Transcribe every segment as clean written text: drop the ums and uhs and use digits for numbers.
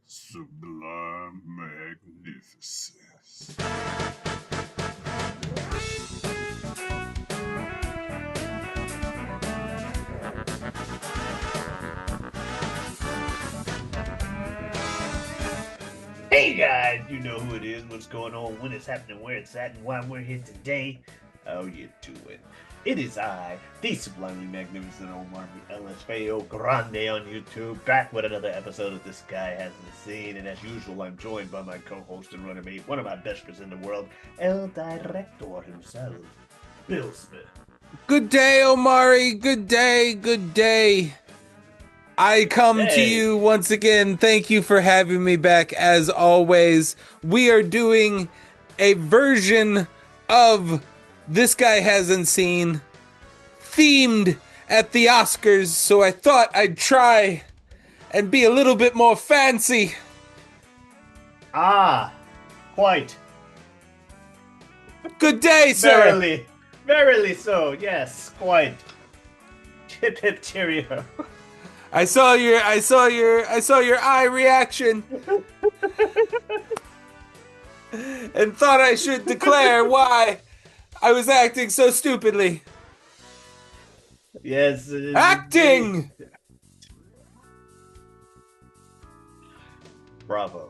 Sublime magnificence. Hey guys, you know who it is, what's going on, when it's happening, where it's at, and why we're here today. How you doing? It is I, the sublimely magnificent Omar LSFAO Grande on YouTube, back with another episode of This Guy Hasn't Seen, and as usual, I'm joined by my co-host and running mate, one of my best friends in the world, El Director himself, Bill Smith. Good day, Omari. Good day. Good day. I come to Hey, you once again. Thank you for having me back. As always, we are doing a version of This Guy Hasn't Seen themed at the Oscars. So I thought I'd try and be a little bit more fancy. ah, quite, Good day, sir. verily, verily so, yes, quite. Hip hip cheerio. I saw your eye reaction and thought I should declare why I was acting so stupidly. Yes, Acting! bravo, bravo.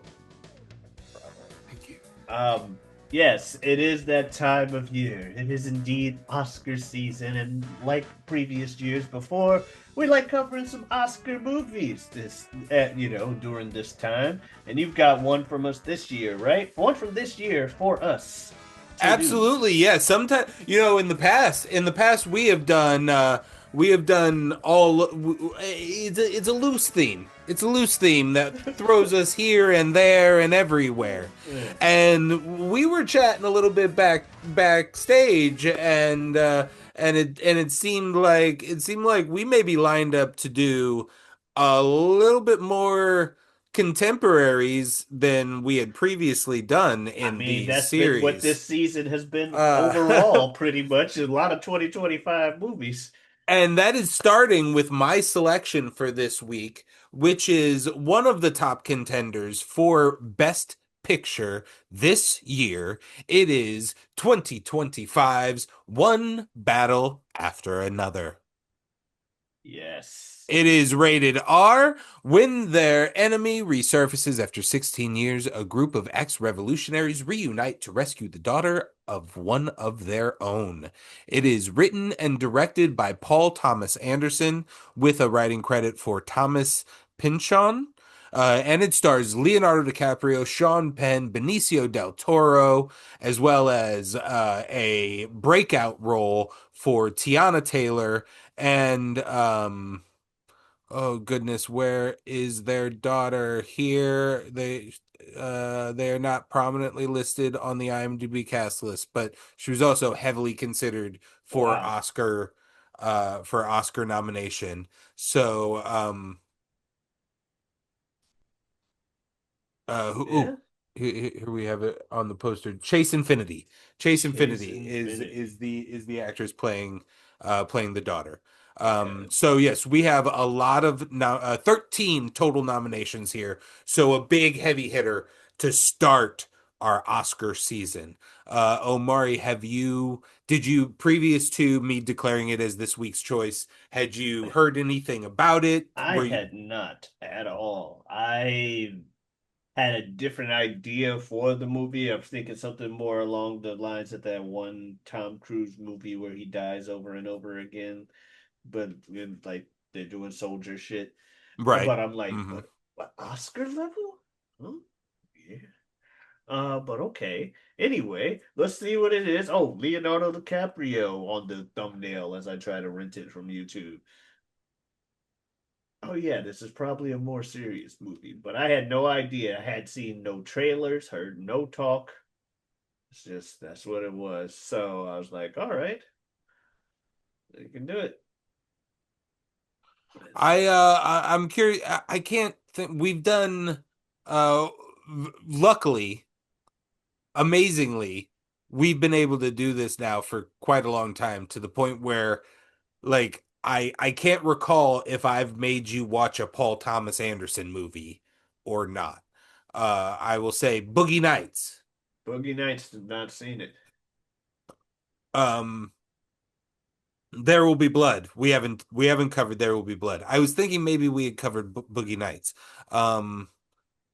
Thank you. Yes, it is that time of year. It is indeed Oscar season, and like previous years before, we like covering some Oscar movies during this time. And you've got one from us this year, right? One from this year for us to do. Absolutely, yeah. Sometimes, in the past, we have done all. It's a loose theme. It's a loose theme that throws us here and there and everywhere. Yeah. And we were chatting a little bit backstage, and it seemed like we may be lined up to do a little bit more contemporaries than we had previously done I in mean, these that's been what series. this season has been Uh, overall, pretty much. A lot of 2025 movies. and that is starting with my selection for this week, which is one of the top contenders for Best Picture this year. It is 2025's One Battle After Another. Yes. It is rated R. When their enemy resurfaces after 16 years, a group of ex-revolutionaries reunite to rescue the daughter of one of their own. It is written and directed by Paul Thomas Anderson, with a writing credit for Thomas Pynchon. And it stars Leonardo DiCaprio, Sean Penn, Benicio del Toro, as well as a breakout role for Tiana Taylor and oh goodness, where is their daughter here? They are not prominently listed on the IMDb cast list, but she was also heavily considered for Wow. Oscar nomination. So Yeah. here we have it on the poster. Chase Infinity. Chase Chase Infinity is Infinity. is the is the actress playing the daughter. Okay. So yes, we have a lot of now 13 total nominations here. So a big heavy hitter to start our Oscar season. Omari, did you, previous to me declaring it as this week's choice, had you heard anything about it? I had not at all. I had a different idea for the movie. I was thinking something more along the lines of that one Tom Cruise movie where he dies over and over again, but like they're doing soldier shit. Right. But I'm like, Hmm. but what, Oscar level? Huh? Yeah. But okay. Anyway, let's see what it is. Oh, Leonardo DiCaprio on the thumbnail as I try to rent it from YouTube. Oh yeah, this is probably a more serious movie, but I had no idea. I had seen no trailers, heard no talk. It's just that's what it was. So I was like, all right, you can do it. I'm curious. I can't think we've done uh luckily, amazingly, we've been able to do this now for quite a long time, to the point where, like, I can't recall if I've made you watch a Paul Thomas Anderson movie or not. I will say Boogie Nights. Boogie Nights, have not seen it. Um, There Will Be Blood. We haven't covered There Will Be Blood. I was thinking maybe we had covered Boogie Nights. Um,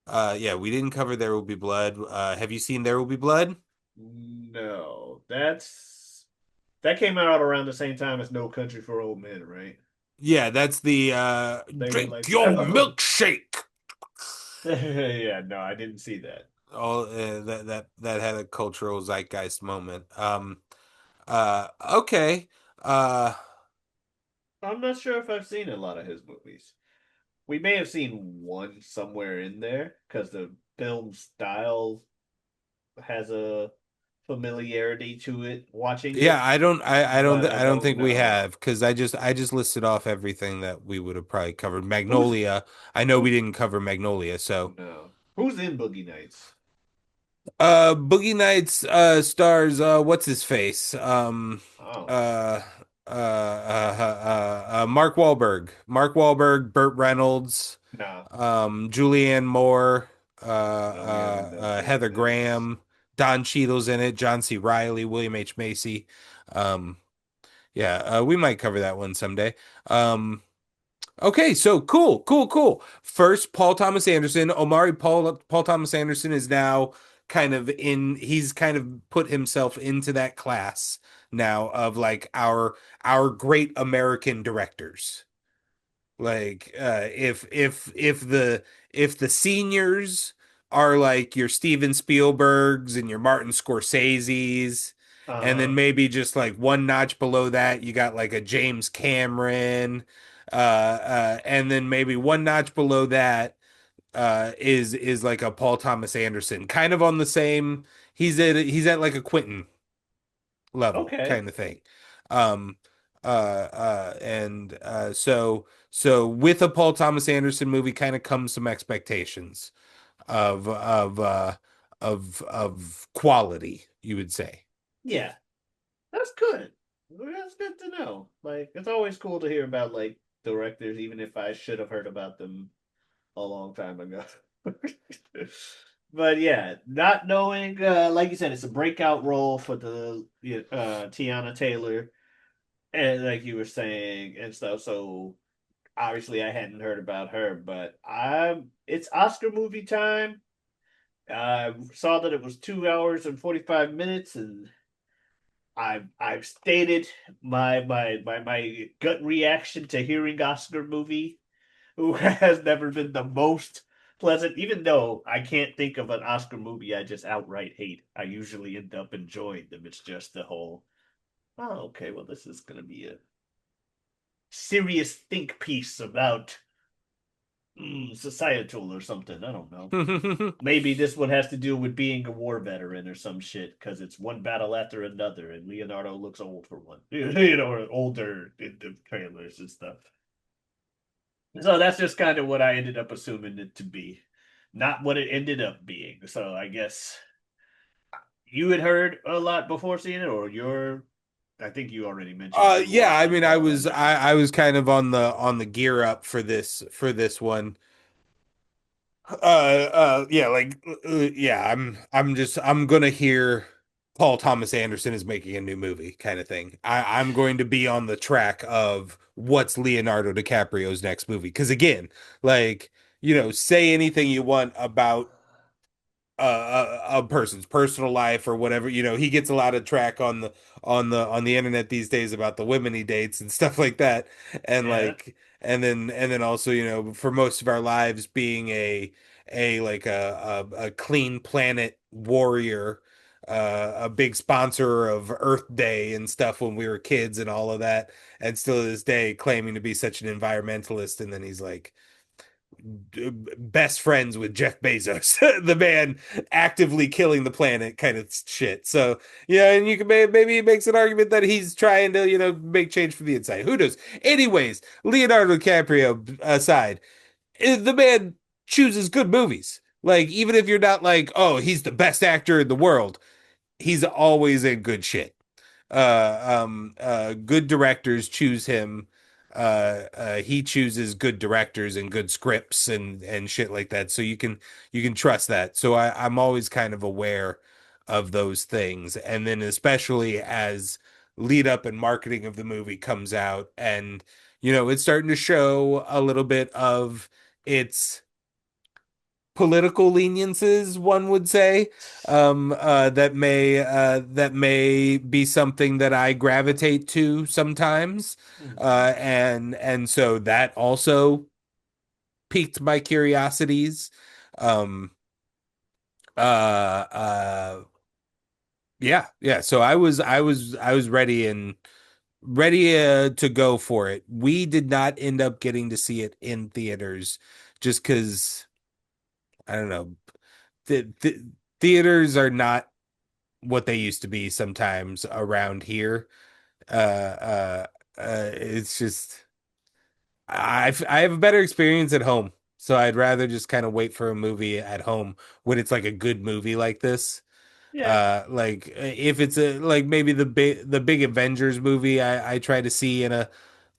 yeah, we didn't cover There Will Be Blood. Have you seen There Will Be Blood? No, that came out around the same time as No Country for Old Men, right? Yeah, that's the They were drink like, your milkshake. yeah, no, I didn't see that. All that had a cultural zeitgeist moment. Okay. Uh, I'm not sure if I've seen a lot of his movies. We may have seen one somewhere in there because the film style has a familiarity to it watching yeah, it, but I I don't don't think we know. have because I just listed off everything that we would have probably covered. Who's Magnolia. I know we who? didn't cover Magnolia, so No. Who's in Boogie Nights? Boogie Nights stars what's his face? Oh, Uh Mark Wahlberg. Mark Wahlberg, Burt Reynolds, no. Julianne Moore, No, we haven't done Heather Boogie Nights. Graham, Don Cheadle's in it, John C. Riley, William H. Macy. Um yeah, we might cover that one someday. Okay, so cool, cool, cool. First, Paul Thomas Anderson. Paul Thomas Anderson is now he's kind of put himself into that class now of like our great American directors. Like if the seniors are like your Steven Spielbergs and your Martin Scorseses, and then Uh-huh. maybe just like one notch below that, you got like a James Cameron, and then maybe one notch below that is like a Paul Thomas Anderson, kind of on the same. He's at like a Quentin level Okay. kind of thing. Um, and so with a Paul Thomas Anderson movie, kind of comes some expectations of of quality, you would say. Yeah, that's good. That's good to know. Like, it's always cool to hear about like directors, even if I should have heard about them a long time ago. But yeah, not knowing, like you said, it's a breakout role for the Tiana Taylor, and like you were saying and stuff. So obviously, I hadn't heard about her, but it's Oscar movie time. I saw that it was 2 hours and 45 minutes, and I've stated my gut reaction to hearing Oscar movie, who has never been the most pleasant. Even though I can't think of an Oscar movie I just outright hate, I usually end up enjoying them. It's just the whole, oh, okay, well, this is gonna be a serious think piece about societal or something. I don't know. Maybe this one has to do with being a war veteran or some shit because it's one battle after another, and Leonardo looks old for one, or older in the trailers and stuff. So that's just kind of what I ended up assuming it to be, not what it ended up being. So I guess you had heard a lot before seeing it, or you're. I think you already mentioned you Yeah, watched I a mean, Paul Anderson I movie. was kind of on the gear up for this one. Yeah, like yeah, I'm gonna hear Paul Thomas Anderson is making a new movie kind of thing. I'm going to be on the track of what's Leonardo DiCaprio's next movie. Because again, like, say anything you want about a person's personal life or whatever. He gets a lot of track on the internet these days about the women he dates and stuff like that. And Yeah, like and then also, for most of our lives being a clean planet warrior, a big sponsor of Earth Day and stuff when we were kids and all of that, and still to this day claiming to be such an environmentalist, and then he's like best friends with Jeff Bezos, the man actively killing the planet, kind of shit. So yeah, and you can maybe he makes an argument that he's trying to make change from the inside. Who knows? Anyways, Leonardo DiCaprio aside, the man chooses good movies. Like even if you're not like, oh, he's the best actor in the world, he's always in good shit. Good directors choose him he chooses good directors and good scripts and shit like that. So you can trust that. So I'm always kind of aware of those things. And then especially as lead up and marketing of the movie comes out, and it's starting to show a little bit of its political leniences, one would say, that may be something that I gravitate to sometimes, Mhm. and so that also piqued my curiosities. Um, uh, yeah, yeah. So I was ready to go for it. We did not end up getting to see it in theaters just because I don't know. The theaters are not what they used to be sometimes around here. It's just I have a better experience at home, so I'd rather just kind of wait for a movie at home when it's like a good movie like this. Yeah, Like if it's a like maybe the big Avengers movie I try to see in a in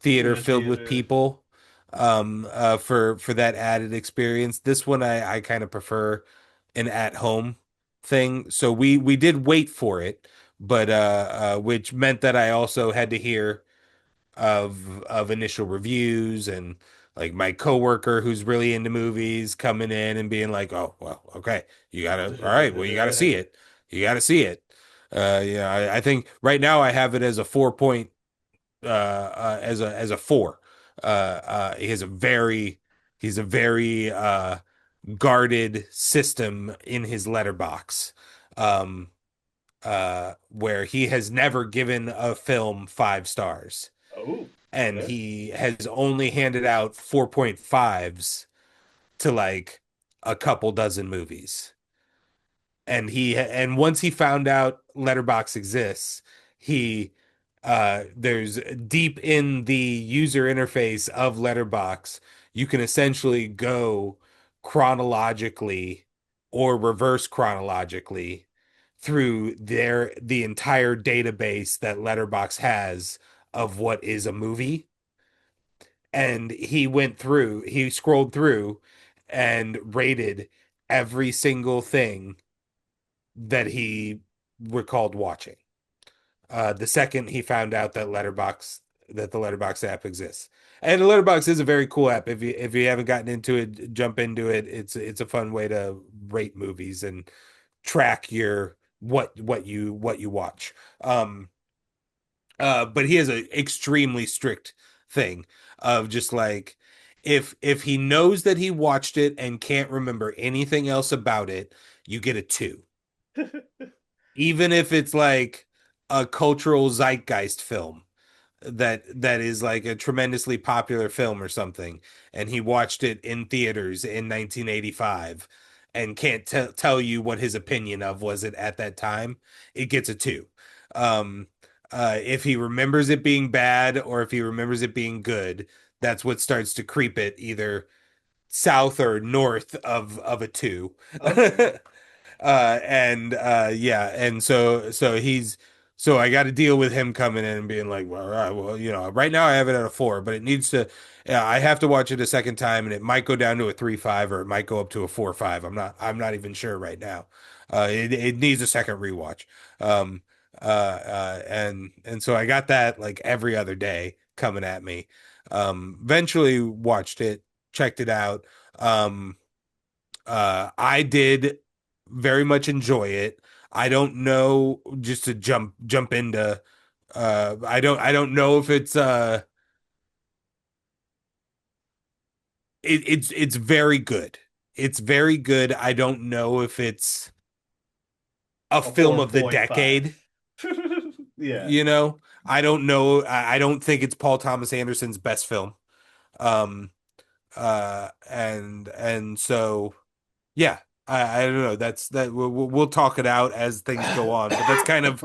theater a filled with theater. people for that added experience. This one I kind of prefer an at home thing. So we did wait for it, but which meant that I also had to hear of initial reviews and like my coworker who's really into movies coming in and being like, "Oh, well, okay, all right, well, you gotta see it. You gotta see it." Yeah, I think right now I have it as a 4 point, as a four. He has he's a very guarded system in his letterbox, um, where he has never given a film 5 stars, Oh, and okay. he has only handed out 4.5s to like a couple dozen movies. And once he found out Letterbox exists, he there's deep in the user interface of Letterbox, you can essentially go chronologically or reverse chronologically through the entire database that Letterbox has of what is a movie. And he scrolled through and rated every single thing that he recalled watching. The second he found out that the Letterbox app exists. And the Letterbox is a very cool app. If you haven't gotten into it, jump into it. It's a fun way to rate movies and track your what you watch. But he has an extremely strict thing of just like if he knows that he watched it and can't remember anything else about it, you get a two. Even if it's like a cultural zeitgeist film that is like a tremendously popular film or something, and he watched it in theaters in 1985 and can't tell you what his opinion of was it at that time, it gets a two. Um, if he remembers it being bad or if he remembers it being good, that's what starts to creep it either south or north of a two. Okay. And yeah, and so I got to deal with him coming in and being like, well, all right, well, right now I have it at a 4, but it needs to, yeah, I have to watch it a second time, and it might go down to a 3.5 or it might go up to a 4.5. I'm not even sure right now. It needs a second rewatch. Um, and so I got that like every other day coming at me. Eventually watched it, checked it out. Um, I did very much enjoy it. I don't know, just to jump into I don't know if it's very good. It's very good. I don't know if it's a A film of the 4.5. decade, Yeah. you know. I don't know. I don't think it's Paul Thomas Anderson's best film. Um and so yeah, I don't know. That's that we'll talk it out as things go on, but that's kind of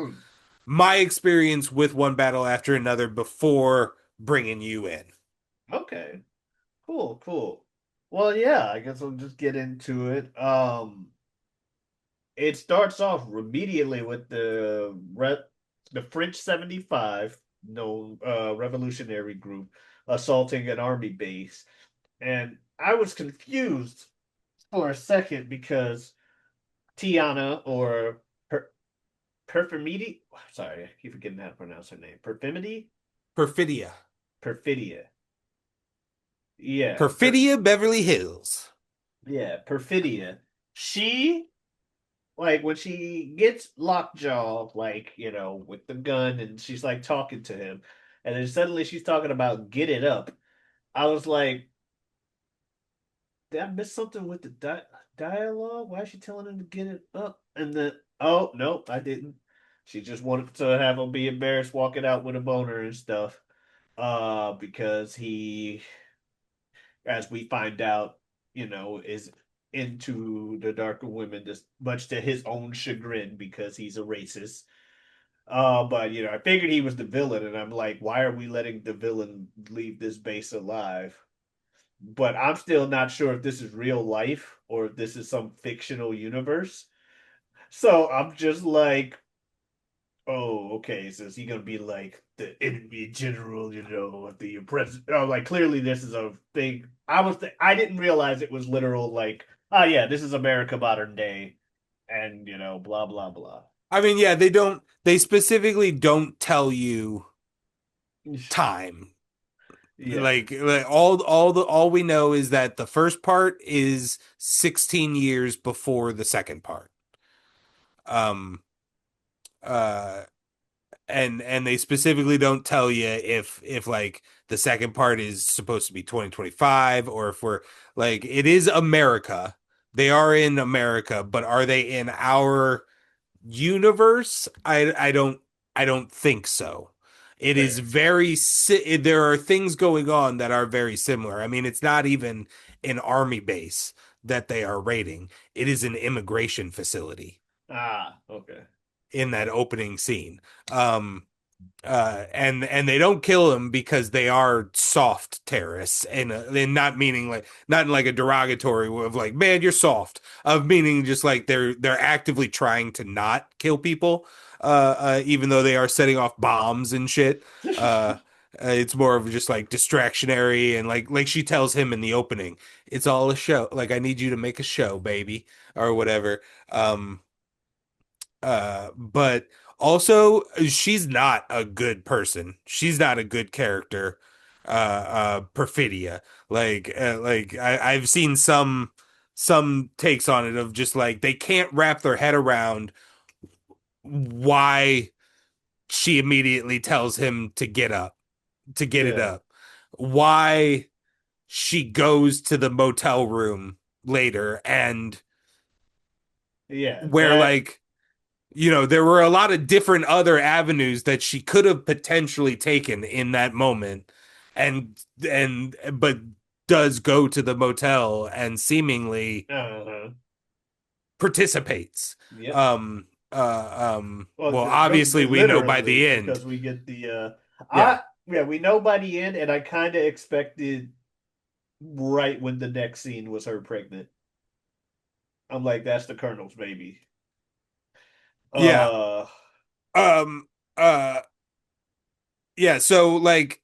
my experience with one battle after another before bringing you in. Okay. Cool, cool. Well, yeah, I guess I'll just get into it. It starts off immediately with the French 75, no revolutionary group, assaulting an army base. And I was confused for a second because Tiana or per Perfimidi, sorry, I keep forgetting how to pronounce her name. Perfimity? Perfidia. Perfidia. Yeah, Perfidia Beverly Hills. Perfidia. She like when she gets lockjaw, like, with the gun and she's like talking to him, and then suddenly she's talking about get it up. I was like, did I miss something with the dialogue? Why is she telling him to get it up? And then, oh, nope, I didn't. She just wanted to have him be embarrassed walking out with a boner and stuff. Because he, as we find out, is into the darker women, just much to his own chagrin because he's a racist. But I figured he was the villain, and I'm like, why are we letting the villain leave this base alive? But I'm still not sure if this is real life or if this is some fictional universe. So I'm just like, oh, okay. So is he gonna be like the enemy general, the president? Oh, like clearly this is a thing. I didn't realize it was literal. Like, oh yeah, this is America modern day, and blah blah blah. I mean, yeah, they specifically don't tell you time. Yeah, Like all we know is that the first part is 16 years before the second part. Um uh and they specifically don't tell you if like the second part is supposed to be 2025 or if we're like it is America. They are in America, but are they in our universe? I don't think so. It is fair. very there are things going on that are very similar. I mean, it's not even an army base that they are raiding. It is an immigration facility Ah, okay. in that opening scene. Um and they don't kill him because they are soft terrorists and not meaning like not in like a derogatory way of like man you're soft of meaning just like they're actively trying to not kill people even though they are setting off bombs and shit it's more of just like distractionary and like she tells him in the opening it's all a show like I need you to make a show baby or whatever um but also she's not a good person. She's not a good character. Perfidia. I've seen some takes on it of just like they can't wrap their head around why she immediately tells him to get up, to get it Yeah, up. Why she goes to the motel room later and yeah. where That. like there were a lot of different other avenues that she could have potentially taken in that moment but does go to the motel and seemingly Uh-huh. participates. Yep. Well, obviously we know by Literally the end. because we get the Yeah. I yeah, we know by the end, and I kind of expected right when the next scene was her pregnant. I'm like, that's the Colonel's baby. Yeah. Uh, Um uh yeah, so like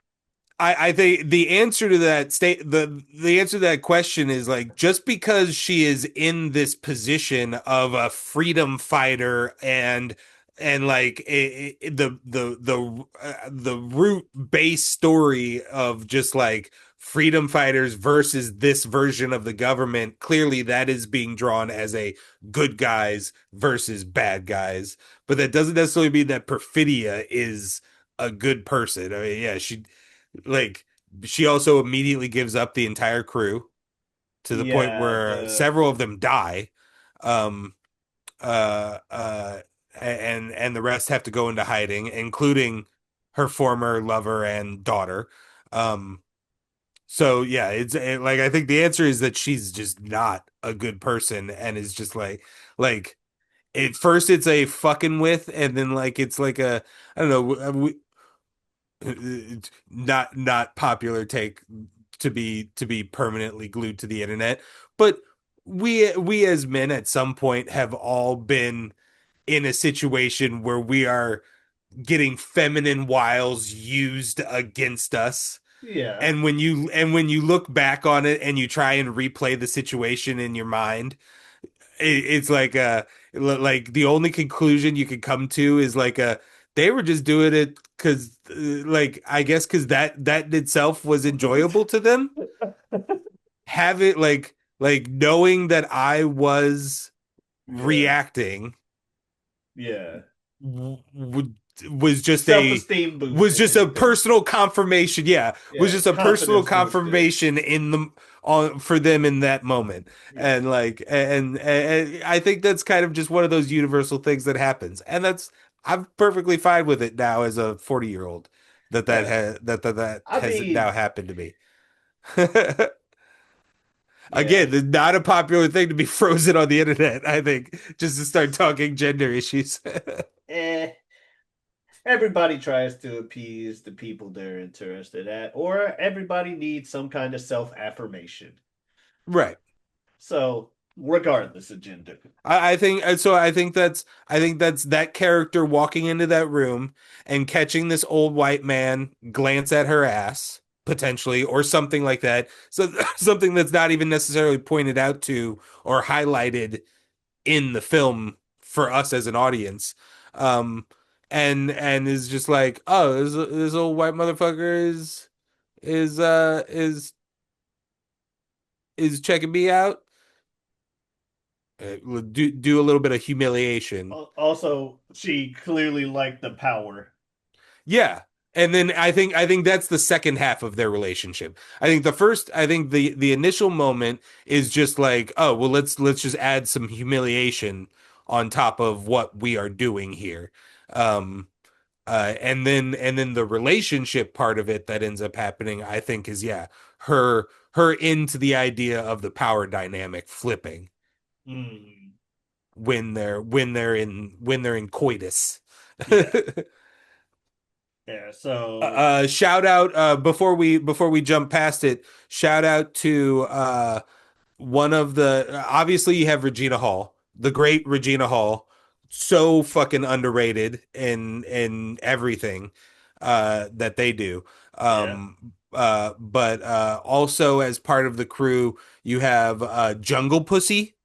I think the answer to the answer to that question is like just because she is in this position of a freedom fighter and like the root base story of just like freedom fighters versus this version of the government clearly that is being drawn as a good guys versus bad guys but that doesn't necessarily mean that Perfidia is a good person. I mean, yeah, like she also immediately gives up the entire crew to the point yeah, where several of them die. Um, uh, uh, and the rest have to go into hiding, including her former lover and daughter. Um, so yeah, like I think the answer is that she's just not a good person and is just like at first it's a fucking with and then like it's like a I don't know not popular take to be permanently glued to the internet but we as men at some point have all been in a situation where we are getting feminine wiles used against us Yeah. And when you look back on it and you try and replay the situation in your mind, it's like like the only conclusion you can come to is like they were just doing it because like I guess because that in itself was enjoyable to them. Have it like knowing that I was Yeah. reacting Yeah. would was just a Self-esteem boost was if just a anything. personal confirmation. Yeah, was Yeah. just a personal Confidence booster. confirmation in the on for them in that moment. Yeah. And like and I think that's kind of just one of those universal things that happens. And that's I'm perfectly fine with it now as a 40-year-old Yeah. that I has now mean, happened to me. yeah. Again, not a popular thing to be frozen on the internet, I think, just to start talking gender issues. Eh. Everybody tries to appease the people they're interested at, or everybody needs some kind of self-affirmation. Right. So, regardless of gender. I think so. I think that's that character walking into that room and catching this old white man glance at her ass potentially or something like that. So something that's not even necessarily pointed out to or highlighted in the film for us as an audience. Um, and is just like, oh, this old white motherfucker is uh is is checking me out. Do a little bit of humiliation. Also, she clearly liked the power. Yeah. And then I think that's the second half of their relationship. I think the initial moment is just like, oh, well let's just add some humiliation on top of what we are doing here. Um and then the relationship part of it that ends up happening, I think is yeah, her into the idea of the power dynamic flipping Mm, when they're in coitus. yeah. Yeah. So, Shout out before we jump past it, shout out to one of the obviously you have Regina Hall, the great Regina Hall, so fucking underrated in everything that they do. yeah. But also as part of the crew, you have Jungle Pussy,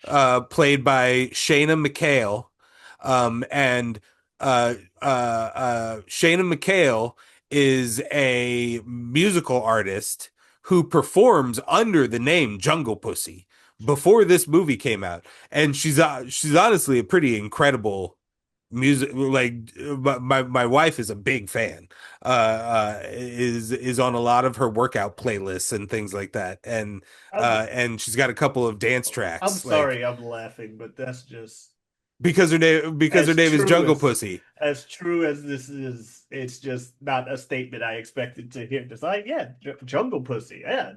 played by Shayna McHale. And Shayna McHale is a musical artist who performs under the name Jungle Pussy before this movie came out, and she's honestly a pretty incredible music. Like my wife is a big fan. Is on a lot of her workout playlists and things like that, I'm and she's got a couple of dance I'm tracks like sorry I'm laughing, but that's just because her as name is true Jungle Pussy. as true as this is. It's just not a statement I expected to hear. Just like, yeah, Jungle Pussy. Yeah.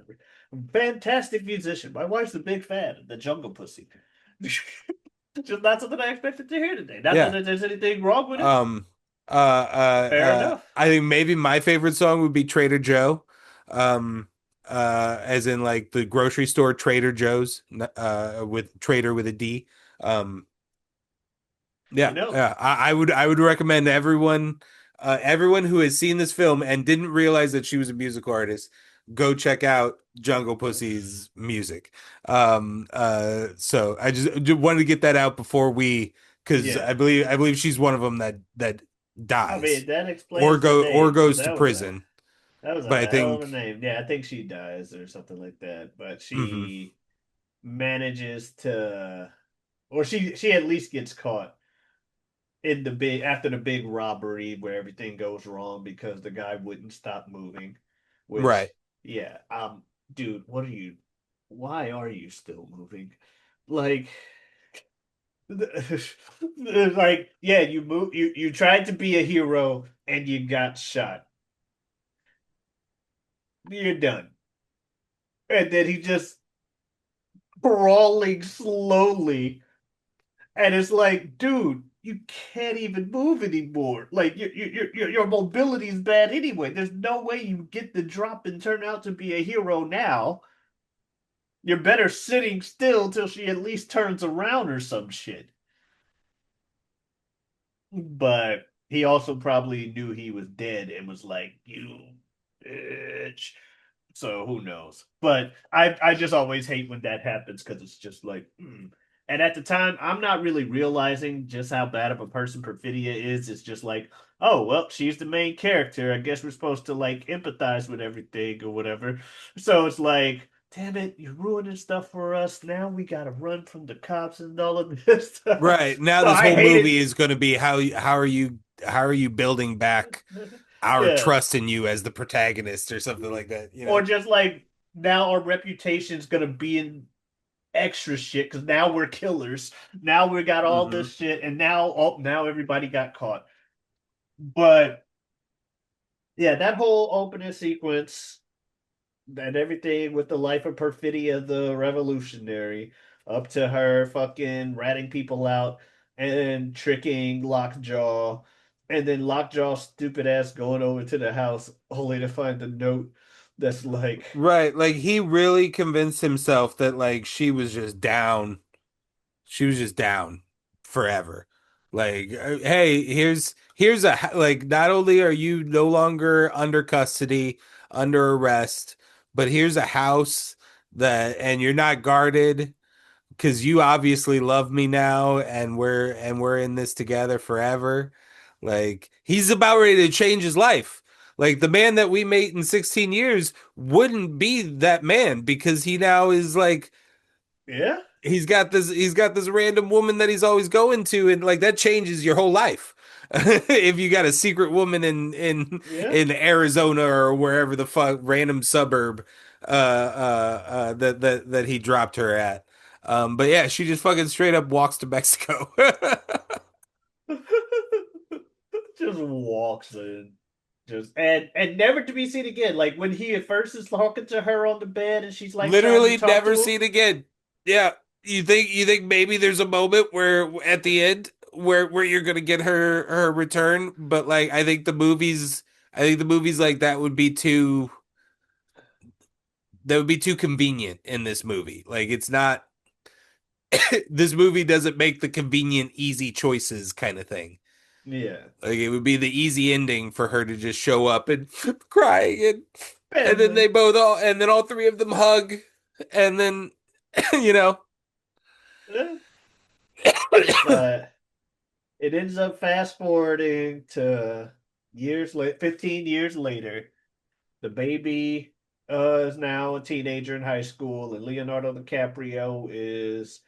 Fantastic musician. My wife's a big fan of the Jungle Pussy. Just not something I expected to hear today. Not Yeah. that there's anything wrong with it. Um. Fair enough. I think maybe my favorite song would be Trader Joe. Um. As in like the grocery store Trader Joe's. With Trader with a D. Um. You Yeah. know, Yeah. I would recommend everyone who has seen this film and didn't realize that she was a musical artist, go check out Jungle Pussy's music. So I just wanted to get that out before because yeah. I believe she's one of them that I dies mean, that or explains the name, because goes to prison. that was But I a hell of a think name. Yeah, I think she dies or something like that. But mhm, she manages to, or she at least gets caught in the big after the big robbery where everything goes wrong because the guy wouldn't stop moving. right. Which, yeah, dude, what are you? Why are you still moving? Like, like, yeah, you tried to be a hero and you got shot. You're done. And then he just crawling slowly, and it's like, dude, you can't even move anymore. Like your mobility is bad anyway. There's no way you get the drop and turn out to be a hero now. You're better sitting still till she at least turns around or some shit. But he also probably knew he was dead and was like, you. bitch. So who knows? But I just always hate when that happens because it's just like, And at the time, I'm not really realizing just how bad of a person Perfidia is. It's just like, oh well, she's the main character. I guess we're supposed to like empathize with everything or whatever. So it's like, damn it, you're ruining stuff for us. Now we gotta run from the cops and all of this stuff. Right. Now So this I whole hate movie it. is going to be how are you building back our Yeah. trust in you as the protagonist or something like that, you Or know? just like now our reputation's gonna be in extra shit because now we're killers. Now we got all Hmm. this shit, and now everybody got caught. But yeah, that whole opening sequence and everything with the life of Perfidia the Revolutionary, up to her fucking ratting people out and tricking Lockjaw, and then Lockjaw's stupid ass going over to the house only to find the note that's like, Right. Like he really convinced himself that like she was just down. She was just down forever. Like, hey, here's like not only are you no longer under custody, under arrest, but here's a house that and you're not guarded because you obviously love me now and we're in this together forever. Like he's about ready to change his life. Like the man that we made in 16 years wouldn't be that man because he now is like yeah, he's got this random woman that he's always going to and like that changes your whole life. If you got a secret woman yeah. in Arizona or wherever the fuck random suburb that he dropped her at. But yeah, she just fucking straight up walks to Mexico. Just walks in. Just and never to be seen again. Like when he at first is talking to her on the bed and she's like trying to Literally talk never to him. seen again. Yeah. You think maybe there's a moment where at the end where you're gonna get her return, but like I think the movies like that would be too convenient in this movie. Like it's not this movie doesn't make the convenient easy choices kind of thing. Yeah. Like it would be the easy ending for her to just show up and crying and then Family. and then all three of them hug and then you know. Yeah. But it ends up fast forwarding to years late 15 years later. The baby is now a teenager in high school, and Leonardo DiCaprio is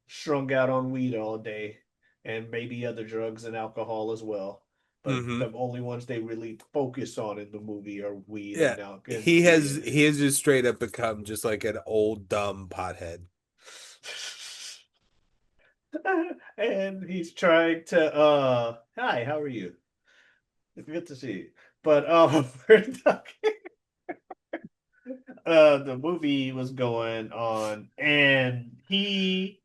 strung out on weed all day and maybe other drugs and alcohol as well. But Hmm. the only ones they really focus on in the movie are weed Yeah. and alcohol and He has weed. he has just straight up become just like an old dumb pothead. And he's trying to hi, how are you? It's good to see you. But the movie was going on and he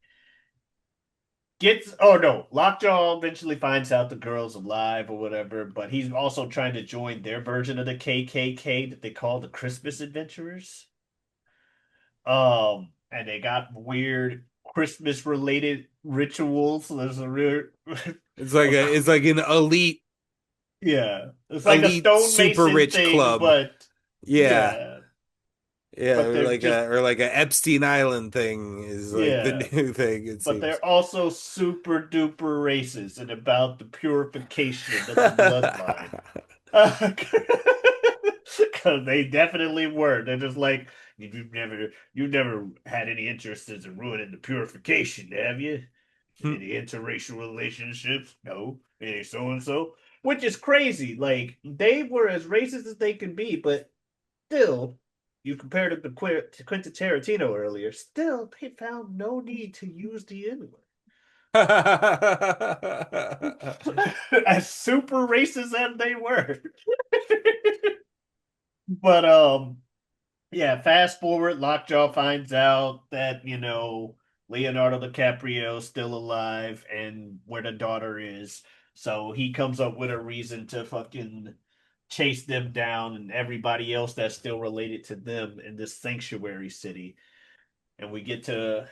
gets oh no, Lockjaw eventually finds out the girl's alive or whatever, but he's also trying to join their version of the KKK that they call the Christmas Adventurers. And they got weird Christmas related rituals. So there's a real It's like an yeah. It's like a elite super stonemason rich thing, club. but Yeah. yeah. Yeah, But they're just or like a Epstein Island thing is like the yeah. new thing it But seems. they're also super duper racist and about the purification of the bloodline. Because they definitely were. They're just like you've never had any interest in ruining the purification, have you? Any interracial relationships? No. Any so and so, which is crazy. Like they were as racist as they can be, but still, you compared it to Quentin Tarantino earlier. Still, they found no need to use the N word. As super racist as they were. But yeah, fast forward, Lockjaw finds out that, Leonardo DiCaprio is still alive and where the daughter is. So he comes up with a reason to fucking chase them down and everybody else that's still related to them in this sanctuary city. And we get to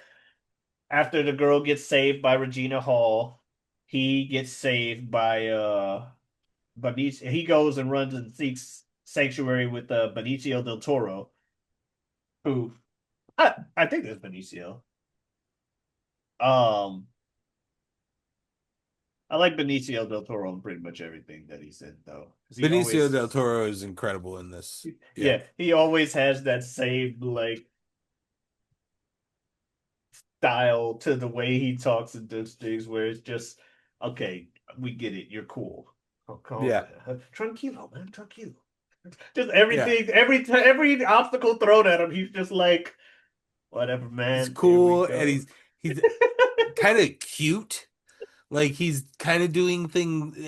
after the girl gets saved by Regina Hall, he gets saved by but he goes and runs and Sanctuary with Benicio del Toro, who I think that's Benicio. Um, I like Benicio del Toro in pretty much everything that he said though, because he Benicio del always, Toro is incredible in this. Yeah. yeah, he always has that same like style to the way he talks and does things, where it's just okay, we get it, you're cool. Oh, calm Yeah. down, tranquilo, man, tranquilo. Just Yeah. everything, every obstacle thrown at him, he's just like, whatever, He's man. Here we cool and go. he's kind of cute. Like he's kind of doing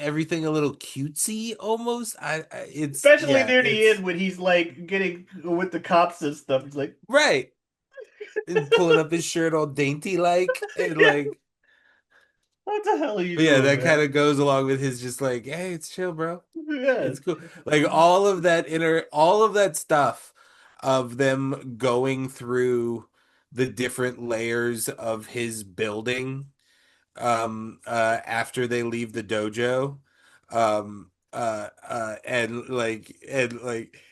everything a little cutesy almost. It's Especially yeah, near the it's end when he's like getting with the cops and stuff. He's like, right. And pulling up his shirt all dainty like and yeah, like what the hell are you but yeah, doing, that kind man? of goes along with his just like, hey, it's chill, bro. Yeah. It's cool. Like all of that stuff of them going through the different layers of his building after they leave the dojo and like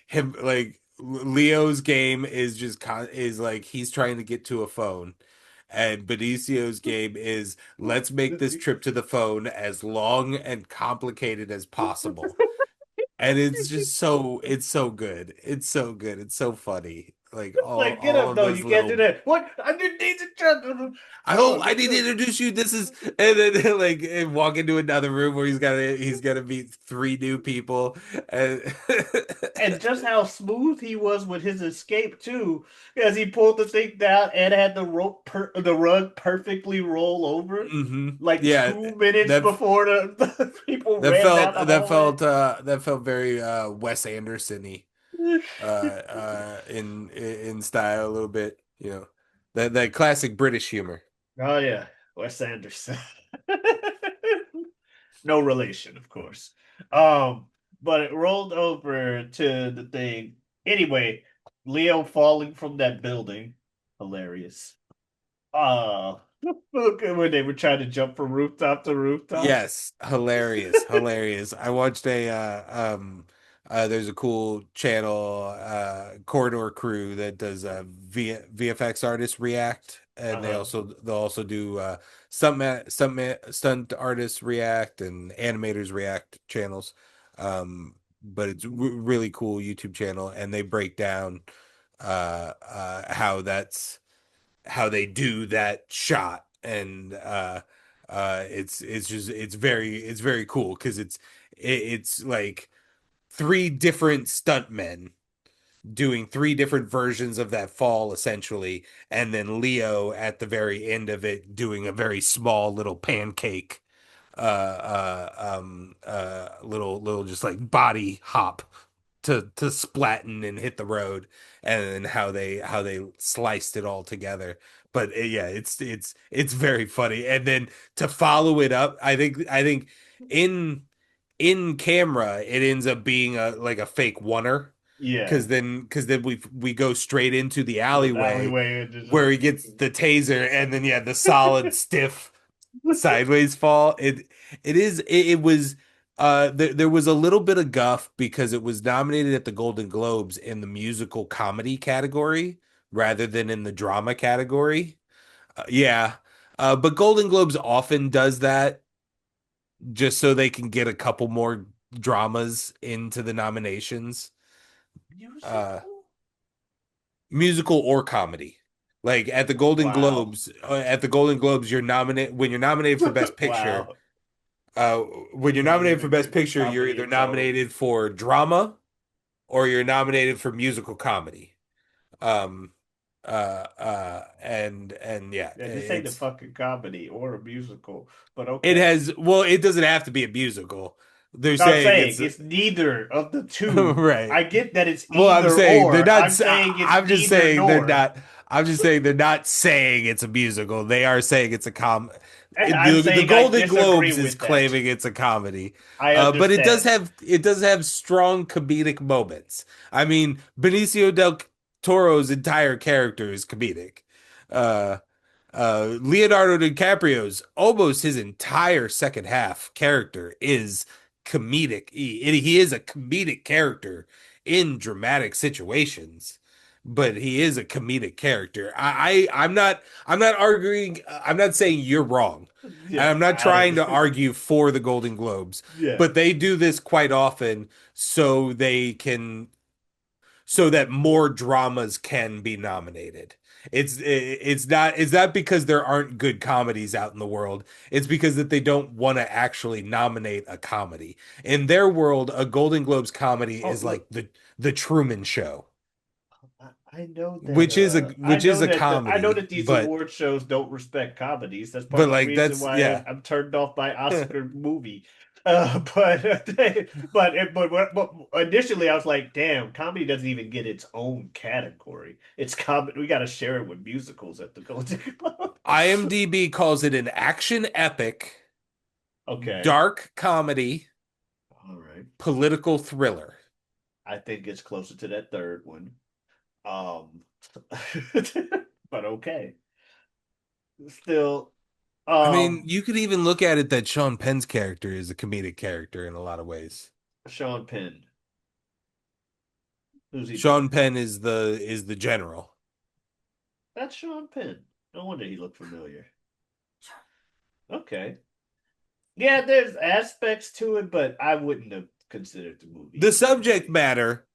him like Leo's game is is like he's trying to get to a phone and Benicio's game is let's make this trip to the phone as long and complicated as possible. And it's just it's so good. It's so good. It's so funny. Like Like, get all up. of No, those you can't do little that. What? I didn't need to try. I Come hope on, I let's need to go. introduce you. This is and then like and walk into another room where he's gonna meet three new people and And just how smooth he was with his escape too, as he pulled the thing down and had the rug perfectly roll over, like yeah 2 minutes that before the people ran down the hallway. that felt very Wes Anderson-y in style a little bit, you know. That classic British humor. Oh yeah, Wes Anderson. No relation, of course. Um, but it rolled over to the thing. Anyway, Leo falling from that building. Hilarious. Look at when they were trying to jump from rooftop to rooftop. Yes, hilarious, hilarious. I watched there's a cool channel Corridor Crew that does VFX artists react and Uh-huh. they'll also do stunt artists react and animators react channels. But it's really cool YouTube channel and they break down how they do that shot and it's very cool because it's like three different stuntmen doing three different versions of that fall essentially and then Leo at the very end of it doing a very small little pancake little just like body hop to splatten and hit the road and then how they sliced it all together but yeah it's very funny and then to follow it up I think in in camera it ends up being a like a fake oneer Yeah. because then we go straight into the The alleyway alleyway and just where he gets the taser and then yeah the solid stiff sideways fall. It was there was a little bit of guff because it was nominated at the Golden Globes in the musical comedy category rather than in the drama category. Yeah. But Golden Globes often does that just so they can get a couple more dramas into the nominations. Uh musical. musical or comedy. Like Wow. At the Golden Globes, you're nominated when you're nominated for Best Picture. Wow. Uh, when you're You don't nominated for even Best get the Picture, you're comedy either it goes. nominated for drama or you're nominated for musical comedy. Um, and yeah, Yeah, this ain't a fucking comedy or a musical, but it okay. has. Well, it doesn't have to be a musical. They're No, I'm saying saying it's it's neither of the two. right. I get that it's Well, I'm either saying they're or. not. I'm saying it's I'm just neither saying they're nor. not. I'm just saying they're not saying it's a musical. They are saying it's a And I'm The saying I Golden disagree Globes is with that. claiming it's a comedy, I but understand. it does have strong comedic moments. I mean, Benicio del Toro's entire character is comedic. Uh, Leonardo DiCaprio's almost his entire second half character is comedic. He is a comedic character in dramatic situations, but he is a comedic character. I'm not arguing, I'm not saying you're wrong. And Yeah, I'm not I trying to didn't. argue for the Golden Globes, Yeah. but they do this quite often so so that more dramas can be nominated. It's not because there aren't good comedies out in the world. It's because that they don't want to actually nominate a comedy. In their world, a Golden Globes comedy Oh, is like look, the Truman Show, I know that which is a I know comedy, that these award shows don't respect comedies. That's part but of the like reason that's why yeah. I'm turned off by Oscar movie. But initially I was like, damn, comedy doesn't even get its own category. It's comedy. We got to share it with musicals at the Golden Globe. IMDb calls it an action epic, Okay, dark comedy, all right. political thriller. I think it's closer to that third one. Um, but okay. Still, I mean, um, you could even look at it that Sean Penn's character is a comedic character in a lot of ways. Sean Penn. Who's he Sean playing? Penn is the general. That's Sean Penn. No wonder he looked familiar. Okay. Yeah, there's aspects to it, but I wouldn't have considered the movie The a subject comedy. matter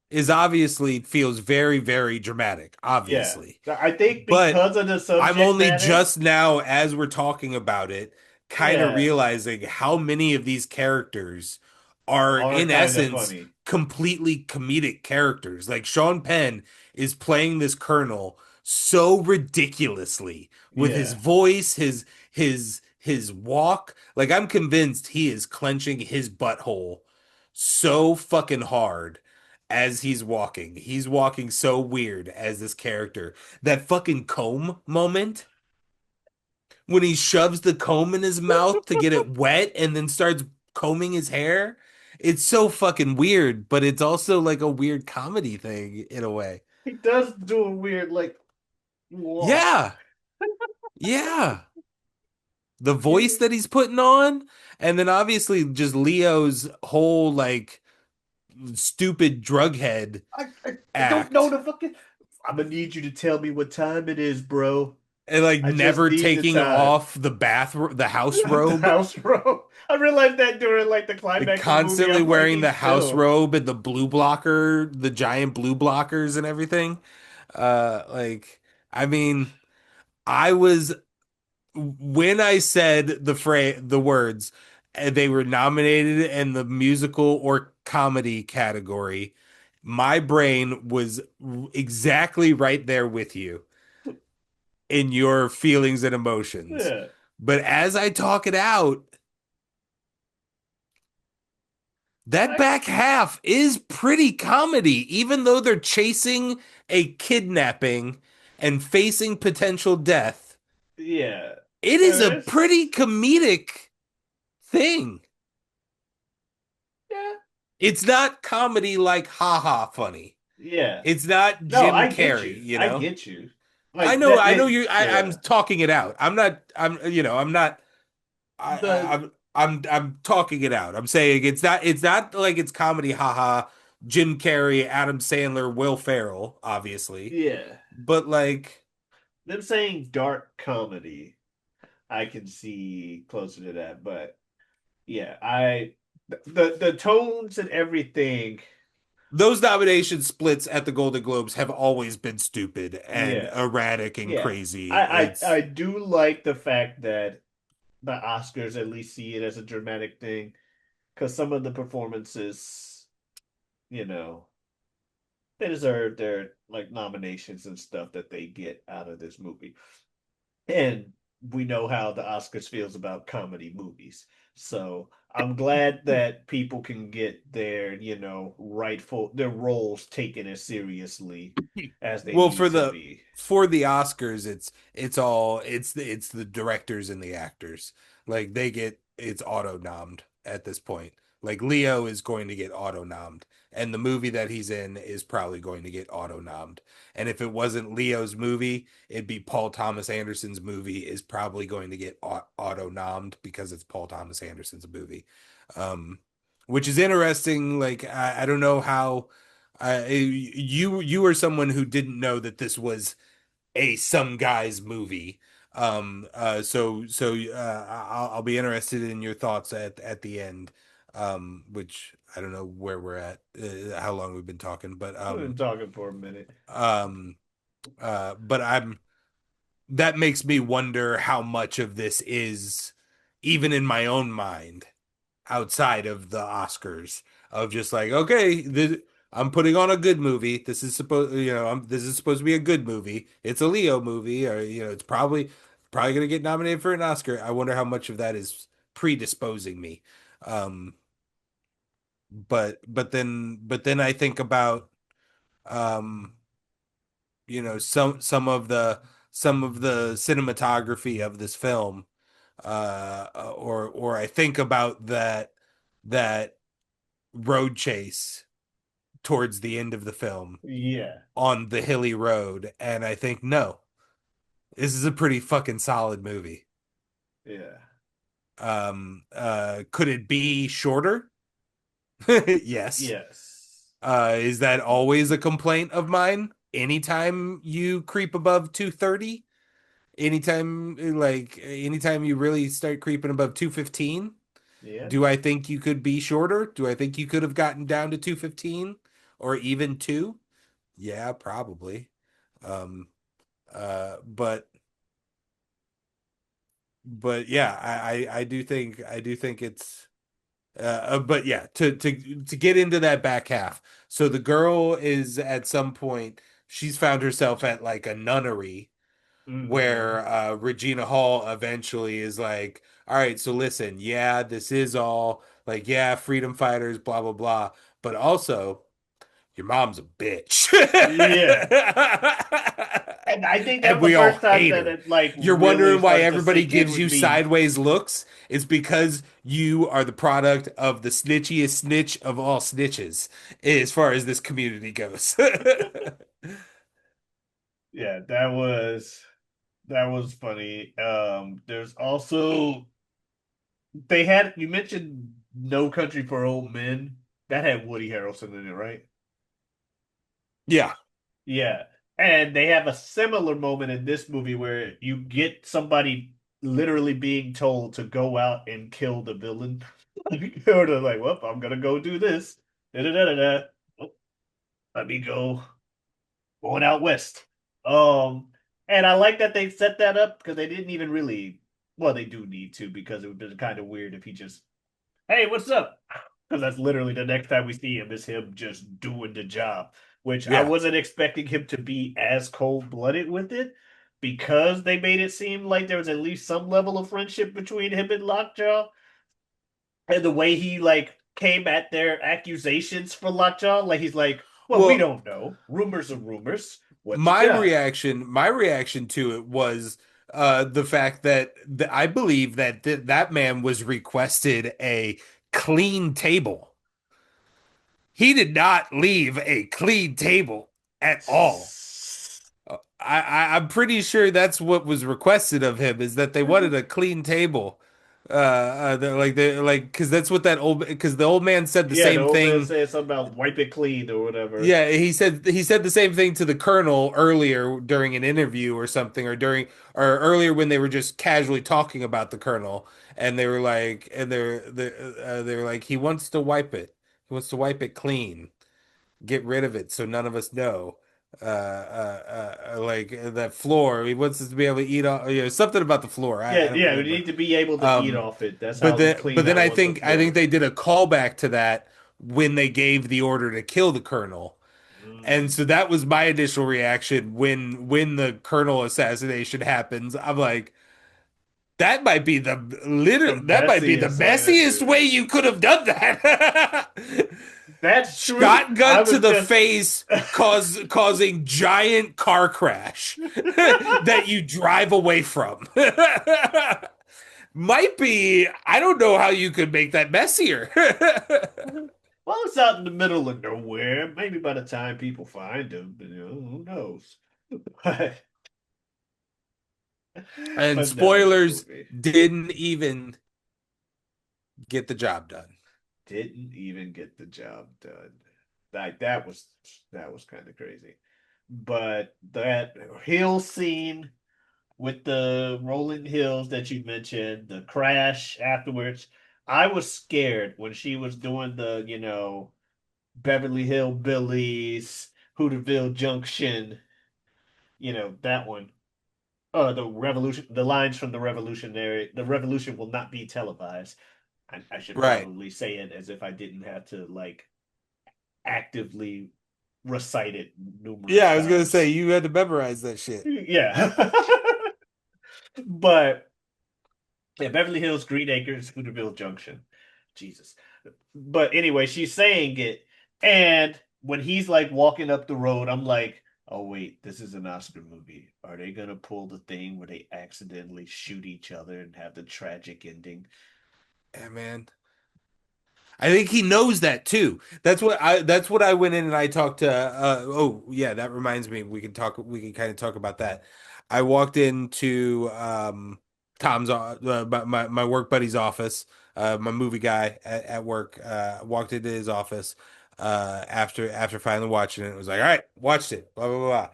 is obviously feels very, very dramatic, Yeah. obviously. I think But because of the I'm subject only matter, just now, as we're talking about it, kind of yeah, realizing how many of these characters are, are in kind of essence, funny. completely comedic characters. Like Sean Penn is playing this colonel so ridiculously with his Yeah. voice, his walk. Like I'm convinced he is clenching his butthole so fucking hard as he's walking. He's walking so weird as this character. That fucking comb moment when he shoves the comb in his mouth to get it wet and then starts combing his hair. It's so fucking weird, but it's also like a weird comedy thing in a way. He does do a weird, like, walk. Yeah. Yeah. The voice Yeah. that he's putting on, and then obviously just Leo's whole like stupid drug head I don't know act. the fucking. I'm gonna need you to tell me what time it is, bro. And like I just never need the taking time. off the house The robe, house robe. I realized that during like the like climax of the movie. constantly I'm like, wearing the he's house still. robe and the blue blocker, the giant blue blockers and everything. Like I mean, I was when I said the words, they were nominated in the musical or comedy category. My brain was exactly right there with you in your feelings and emotions. Yeah. But as I talk it out, that I back half is pretty comedy, even though they're chasing a kidnapping and facing potential death. yeah. It is a There is. pretty comedic thing. Yeah. It's not comedy like haha funny. Yeah. It's not No, Jim I get Carrey, you. you I know? get you. Like I know that you I'm yeah. talking it out. I'm not The I'm talking it out. I'm saying it's not like it's comedy haha Jim Carrey, Adam Sandler, Will Ferrell, obviously. yeah. But like Them saying dark comedy, I can see closer to that, but yeah, the tones and everything, those nomination splits at the Golden Globes have always been stupid and yeah. erratic and Yeah. crazy. I It's do like the fact that the Oscars at least see it as a dramatic thing because some of the performances, you know, they deserve their like nominations and stuff that they get out of this movie. And we know how the Oscars feels about comedy movies. So I'm glad that people can get their, rightful their roles taken as seriously as they well need to be. for the Oscars, it's the directors and the actors. Like they get it's auto nommed at this point. Like Leo is going to get auto nommed, and the movie that he's in is probably going to get auto nommed. And if it wasn't Leo's movie, it'd be Paul Thomas Anderson's movie is probably going to get auto nommed because it's Paul Thomas Anderson's movie. Um, which is interesting. Like I don't know how. You are someone who didn't know that this was a some guy's movie. I'll be interested in your thoughts at the end. Which I don't know where we're at, how long we've been talking, We've been talking for a minute. um, but I'm that makes me wonder how much of this is even in my own mind outside of the Oscars of just like, okay, I'm putting on a good movie. This is supposed, this is supposed to be a good movie. It's a Leo movie, or it's probably going to get nominated for an Oscar. I wonder how much of that is predisposing me. Um, but then I think about um, some of the cinematography of this film, or I think about that road chase towards the end of the film Yeah, on the hilly road, and I think, no, this is a pretty fucking solid movie. yeah, Could it be shorter? Yes. yes, Is that always a complaint of mine? Anytime you creep above 230, anytime you really start creeping above 215, yeah. do I think you could be shorter? Do I think you could have gotten down to 215 or even 2? Yeah, probably. Um, but yeah, I do think it's but yeah, to get into that back half. So the girl is at some point she's found herself at like a nunnery Mm-hmm. where Regina Hall eventually is like, all right, so listen, yeah, this is all like, yeah, freedom fighters, blah blah blah, but also your mom's a bitch. Yeah. And I think that And was the we all first time hate that her. it like You're really wondering why started to everybody sink in gives with you me. sideways looks? It's because you are the product of the snitchiest snitch of all snitches, as far as this community goes. Yeah, that was funny. There's also they had you mentioned No Country for Old Men. That had Woody Harrelson in it, right? Yeah. Yeah. And they have a similar moment in this movie where you get somebody literally being told to go out and kill the villain. Or they're like, well, I'm gonna go do this. Da-da-da-da-da. Oh, let me go. Going out west. Um, and I like that they set that up because they didn't even really, well, they do need to because it would be kind of weird if he just, hey, what's up? Because that's literally the next time we see him is him just doing the job, which I Yeah. wasn't expecting him to be as cold-blooded with it because they made it seem like there was at least some level of friendship between him and Lockjaw. And the way he like came at their accusations for Lockjaw, like he's like, well, we Well, don't know. Rumors are rumors. What you my got? reaction, my reaction to it was the fact that I believe that that man was requested a clean table. He did not leave a clean table at all. I'm pretty sure that's what was requested of him is that they wanted a clean table. Because that's what because the old man said the Yeah, the same old man thing. said something about wipe it clean or whatever. Yeah, he said the same thing to the colonel earlier during an interview or something, or earlier when they were just casually talking about the colonel, and they were like, they were like, he wants to wipe it, he wants to wipe it clean, get rid of it so none of us know. Like that floor, he wants us to be able to eat off, something about the floor. I Yeah, don't yeah, we remember. need to be able to eat Um, off it. That's but how then, clean but I then I want the think I think floor. they did a callback to that when they gave the order to kill the colonel. And Mm. so that was my initial reaction when the colonel assassination happens. I'm like, The that might be the messiest way to messiest do way it. you could have done that. That's true. I Shotgun to was the just face, causing giant car crash that you drive away from. Might be, I don't know how you could make that messier. well, it's out in the middle of nowhere. Maybe by the time people find him, who knows? But, And but no, that spoilers, movie didn't even get the job done. didn't even get the job done. like that was kind of crazy. But that hill scene with the rolling hills that you mentioned, the crash afterwards, I was scared when she was doing the, Beverly Hill Billies, Hooterville Junction, that one. The lines from the revolution will not be televised. I should Right. probably say it as if I didn't have to like actively recite it Yeah, numerous I was gonna say times. you had to memorize that shit. Yeah. But yeah, Beverly Hills, Green Acres, Hooterville Junction. Jesus. But anyway, she's saying it, and when he's like walking up the road, I'm like, oh wait, this is an Oscar movie. Are they gonna pull the thing where they accidentally shoot each other and have the tragic ending? Yeah, man. I think he knows that too. That's what I went in and I talked to oh yeah, that reminds me we can kind of talk about that. I walked into Tom's my work buddy's office, my movie guy at work, walked into his office after finally watching it. It was like, "All right, watched it." Blah blah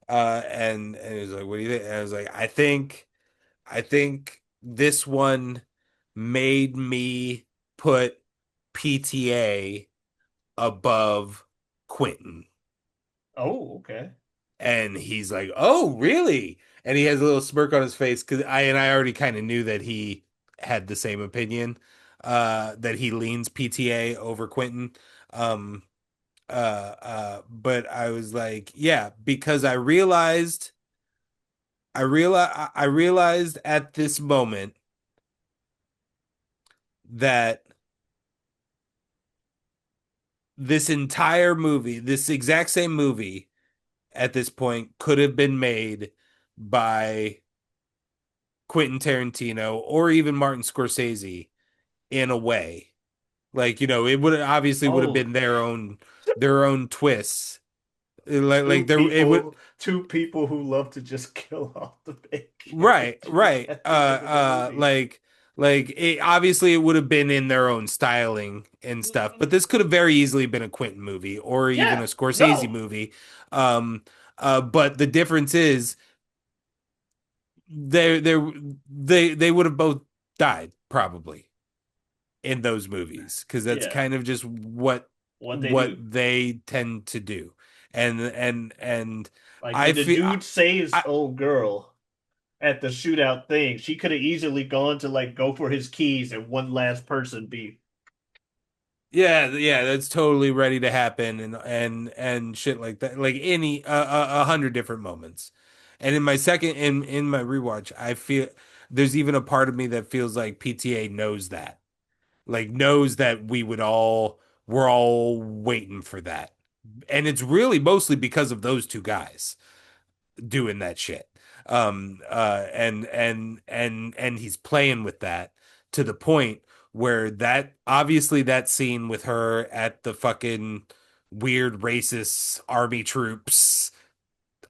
blah. And he was like, "What do you think?" And I was like, I think this one made me put PTA above Quentin. Oh, okay. And he's like, "Oh, really?" And he has a little smirk on his face because I already kind of knew that he had the same opinion, that he leans PTA over Quentin. Um, but I was like, yeah, because I realized at this moment that this entire movie, this exact same movie at this point could have been made by Quentin Tarantino or even Martin Scorsese in a way. Like, it would have Oh, been their own twists. Like two there it would. people, two people who love to just kill off the main Right, characters right. at the end of the movie. Like it would have been in their own styling and stuff, Mhm. but this could have very easily been a Quentin movie or even a Yeah, Scorsese no, movie. Um, but the difference is they would have both died probably in those movies because that's yeah, kind of just what what they what do. they tend to do, and Like I when the feel dude saves I, old girl at the shootout thing, she could have easily gone to like go for his keys and one last person be. Yeah, that's totally ready to happen and shit like that. Like any 100 different moments. And in my rewatch, I feel there's even a part of me that feels like PTA knows that. Like knows that we're all waiting for that. And it's really mostly because of those two guys doing that shit. And he's playing with that to the point where that obviously that scene with her at the fucking weird racist army troops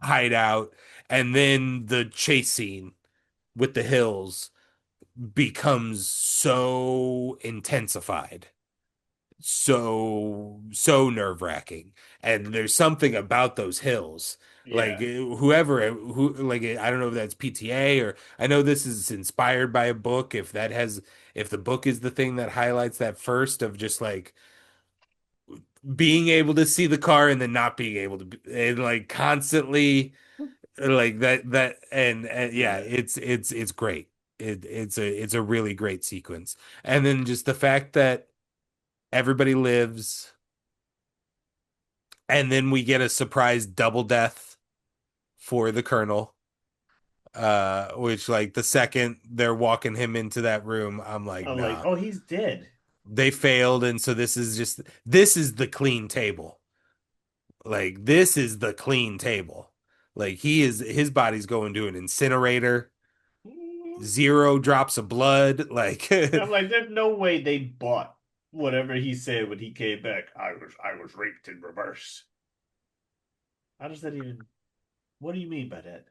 hideout and then the chase scene with the hills becomes so intensified, so nerve-wracking. And there's something about those hills, like Yeah. who like I don't know if that's PTA or I know this is inspired by a book, if the book is the thing that highlights that first of just like being able to see the car and then not being able to and like constantly like that and yeah, Yeah. it's great. It's a really great sequence. And then just the fact that everybody lives. And then we get a surprise double death for the Colonel. Which like the second they're walking him into that room, I'm like, I'm like, nah, oh, he's dead. they failed, and so this is the clean table. Like this is the clean table. Like his body's going to an incinerator, Mm. 0 drops of blood. Like I'm like, there's no way they bought whatever he said when he came back. I was raped in reverse. How does that even? What do you mean by that?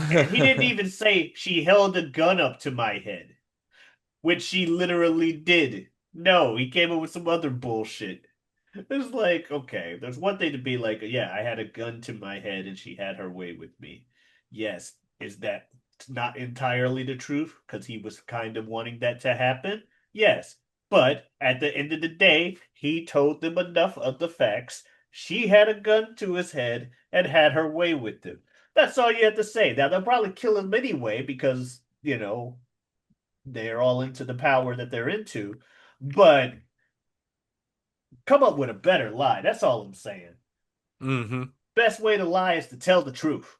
And he didn't even say she held a gun up to my head, which she literally did. No, he came up with some other bullshit. It's like, okay, there's one thing to be like, yeah, I had a gun to my head and she had her way with me. Yes, is that not entirely the truth? Because he was kind of wanting that to happen? Yes. But at the end of the day, he told them enough of the facts. She had a gun to his head and had her way with him. That's all you have to say. Now, they'll probably kill him anyway because, they're all into the power that they're into. But come up with a better lie. That's all I'm saying. Hmm. Best way to lie is to tell the truth.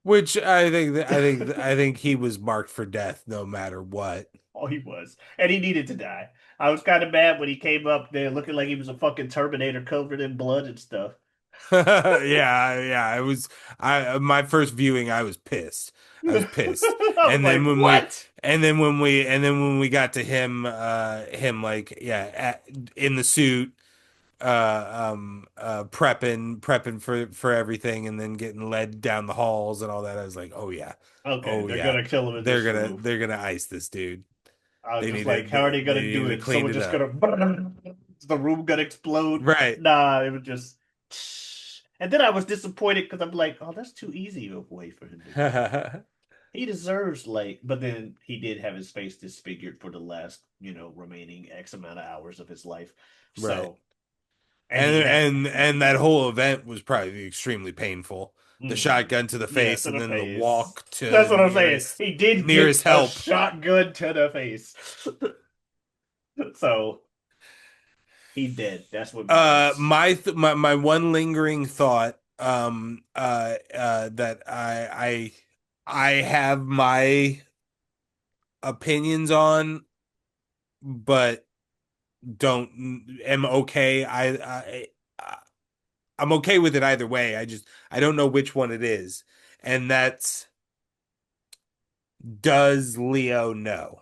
Which I think he was marked for death no matter what. Oh, he was. And he needed to die. I was kind of mad when he came up there looking like he was a fucking Terminator covered in blood and stuff. Yeah, I was I my first viewing I was pissed. I was pissed. I was And then like, when we what? when we got to him like in the suit prepping for everything and then getting led down the halls and all that, I was like, "Oh yeah. Okay, Oh they're yeah. gonna kill him in this room. They're gonna ice this dude. I was just like, how are they They gonna need do to it? clean Someone it just up." gonna is the room gonna explode? Right. Nah, it was just and then I was disappointed because I'm like, oh, that's too easy of a way for him to die. He deserves like, but then he did have his face disfigured for the last, remaining X amount of hours of his life. Right. So, and he had, And that whole event was probably extremely painful. The shotgun to the yeah, face to and the then the face. walk to That's what I'm saying. He did get nearest a help. shotgun to the face. So he did. That's what matters. My one lingering thought that I have my opinions on, but don't am okay. I'm okay with it either way. I don't know which one it is. And that's, does Leo know?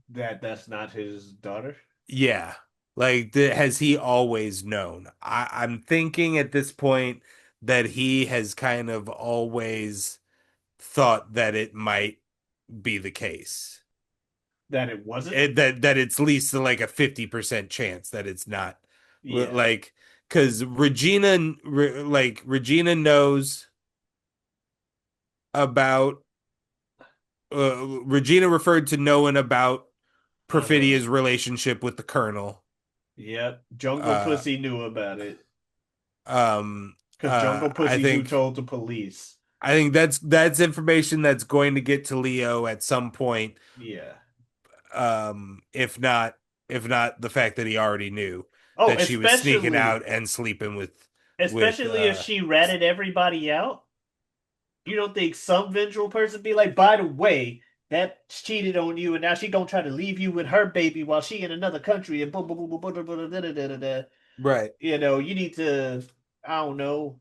That's not his daughter. Yeah. Like, has he always known? I'm thinking at this point that he has kind of always thought that it might be the case. That it wasn't. That it's at least like a 50% chance that it's not. Yeah. Like, because Regina knows about Regina referred to knowing about Uh-huh. Perfidia's relationship with the Colonel. Yep. Jungle Uh, Pussy knew about it. um, Because Jungle I Pussy's who think told the police. that's information that's going to get to Leo at some point. Yeah. If not the fact that he already knew Oh, that she was sneaking out and sleeping with especially if she ratted everybody out. You don't think some vengeful person be like, by the way, that cheated on you, and now she gonna try to leave you with her baby while she in another country and boom, boom, boom, boom, boom, boom, boom, da, da, da, da, da. right. You need to, I don't know,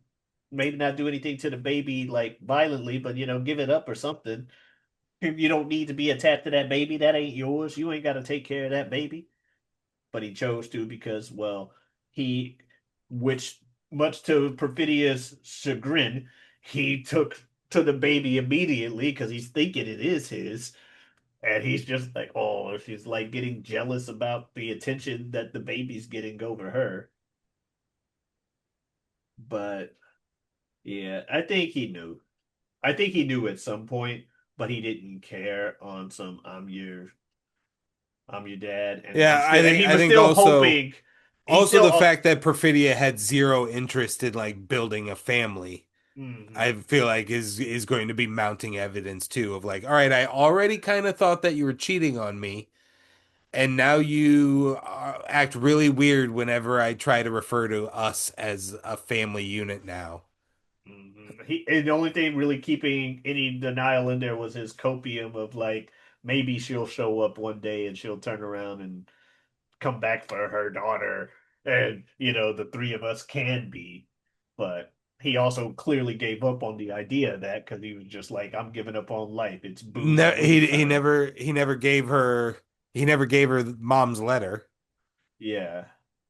maybe not do anything to the baby like violently, but give it up or something. You don't need to be attached to that baby. That ain't yours. You ain't got to take care of that baby. But he chose to because, well, he, which much to Perfidia's chagrin, he took to the baby immediately because he's thinking it is his. And he's just like, oh, she's like getting jealous about the attention that the baby's getting over her. But yeah, I think he knew. I think he knew at some point, but he didn't care on some I'm your dad and I'm Yeah, still and he I was think still hoping he also still the fact that Perfidia had zero interest in like building a family. I mhm. feel like is going to be mounting evidence too of like, all right, I already kind of thought that you were cheating on me, and now you act really weird whenever I try to refer to us as a family unit now. And the only thing really keeping any denial in there was his copium of like maybe she'll show up one day and she'll turn around and come back for her daughter and the three of us can be. But he also clearly gave up on the idea of that because he was just like, I'm giving up on life. It's boo, No, I'm leaving her. he never gave her mom's letter. Yeah.